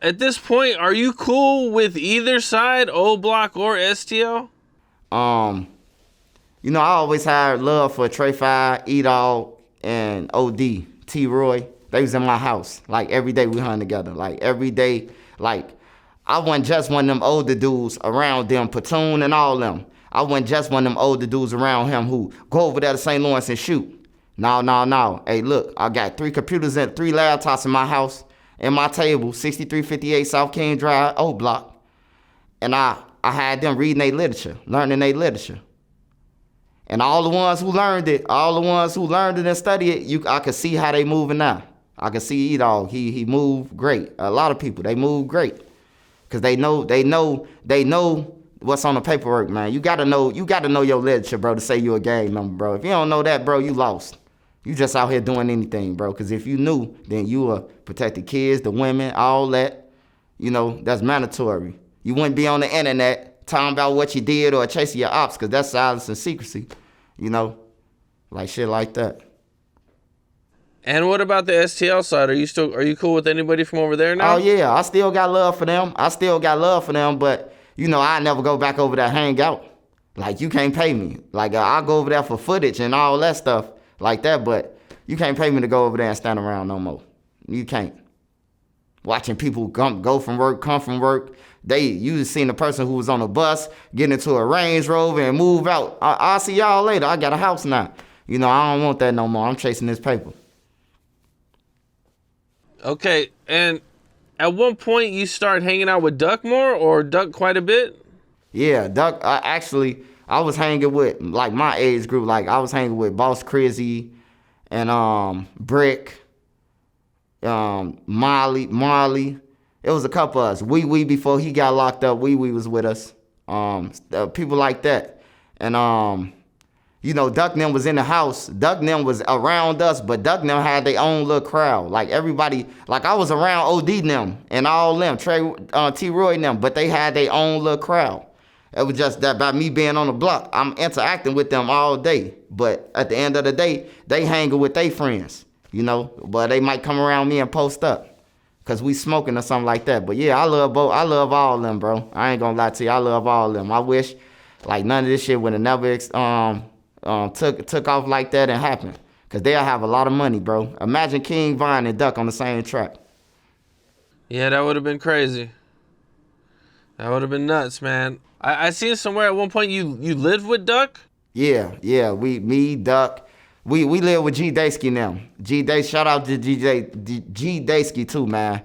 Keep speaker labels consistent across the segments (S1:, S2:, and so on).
S1: At this point, are you cool with either side, O Block or STL?
S2: I always had love for Trey Five, E-Dog, and OD, T-Roy. They was in my house. Like, every day we hung together. Like, every day, like, I wasn't just one of them older dudes around them, Platoon and all them. I wasn't just one of them older dudes around him who go over there to St. Lawrence and shoot. No. Hey, look, I got 3 computers and 3 laptops in my house and my table, 6358 South King Drive, O Block. And I had them reading their literature, learning their literature. And all the ones who learned it and studied it, I could see how they moving now. I could see E-Dog, he moved great. A lot of people, they move great. Cause they know what's on the paperwork, man. You gotta know your literature, bro, to say you a gang member, bro. If you don't know that, bro, you lost. You just out here doing anything, bro. Cause if you knew, then you would protect the kids, the women, all that. That's mandatory. You wouldn't be on the internet talking about what you did or chasing your ops, cause that's silence and secrecy. Like shit like that.
S1: And what about the STL side? Are you cool with anybody from over there now?
S2: Oh yeah, I still got love for them. But I never go back over there hang out. Like, you can't pay me. Like, I go over there for footage and all that stuff like that, but you can't pay me to go over there and stand around no more. You can't. Watching people go from work, come from work. You just seen a person who was on a bus get into a Range Rover and move out. I'll see y'all later. I got a house now. I don't want that no more. I'm chasing this paper.
S1: Okay, and at one point you start hanging out with Duck more, or Duck quite a bit?
S2: Yeah, Duck, I was hanging with, like, my age group. Like, I was hanging with Boss Crizzy and Brick, Marley. It was a couple of us. Wee before he got locked up, Wee was with us. People like that. And Duck Nim was in the house. Duck Nim was around us, but Duck Nim had their own little crowd. Like, everybody, like, I was around OD Nim and all them, Trey, T-Roy Nim, but they had their own little crowd. It was just that by me being on the block, I'm interacting with them all day. But at the end of the day, they hanging with their friends, But they might come around me and post up because we smoking or something like that. But yeah, I love both. I love all of them, bro. I ain't gonna lie to you. I love all of them. I wish, like, none of this shit would have never took off like that and happened. Because they'll have a lot of money, bro. Imagine King Von and Duck on the same track.
S1: Yeah, that would have been crazy. That would have been nuts, man. I seen somewhere at one point you lived with Duck?
S2: Yeah. Me, Duck. We live with G Daysky now. Shout out to G Daysky too, man.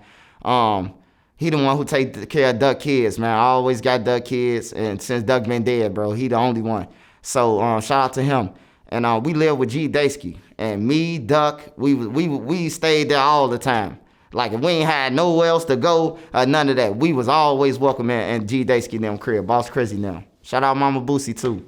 S2: He the one who take care of Duck kids, man. I always got Duck kids, and since Duck been dead, bro, he the only one. So shout out to him. And we live with G Daysky. And me, Duck, we stayed there all the time. Like, if we ain't had nowhere else to go, none of that. We was always welcome in G Daysky them crib. Boss Crizzy them. Shout out Mama Boosie too.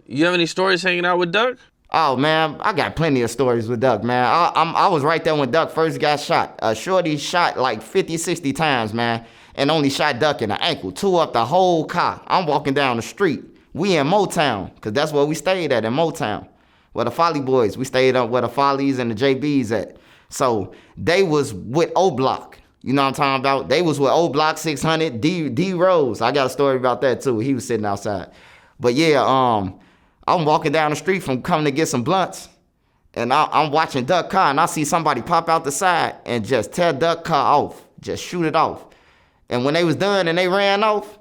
S1: You have any stories hanging out with Duck?
S2: Oh, man, I got plenty of stories with Duck, man. I was right there when Duck first got shot. Shorty shot like 50, 60 times, man, and only shot Duck in the ankle. Tore up the whole car. I'm walking down the street. We in Motown, because that's where we stayed at, in Motown. Where the Folly Boys, we stayed up where the Follies and the JBs at. So they was with O Block. You know what I'm talking about? They was with O Block 600, D Rose. I got a story about that too. He was sitting outside. But yeah, I'm walking down the street from coming to get some blunts. And I'm watching Duck car, and I see somebody pop out the side and just tear Duck car off. Just shoot it off. And when they was done and they ran off,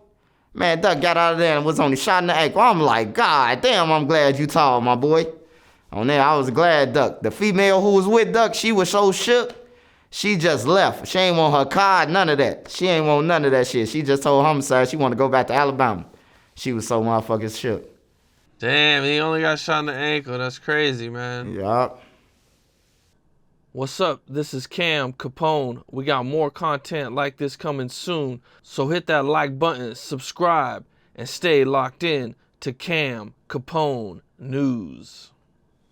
S2: man, Duck got out of there and was only shot in the ankle. I'm like, God damn, I'm glad you tall, my boy. On there, I was glad, Duck. The female who was with Duck, she was so shook, she just left. She ain't want her card, none of that. She ain't want none of that shit. She just told Homicide she want to go back to Alabama. She was so motherfucking shook.
S1: Damn, he only got shot in the ankle. That's crazy, man.
S2: Yup.
S1: What's up? This is Cam Capone. We got more content like this coming soon. So hit that like button, subscribe, and stay locked in to Cam Capone News.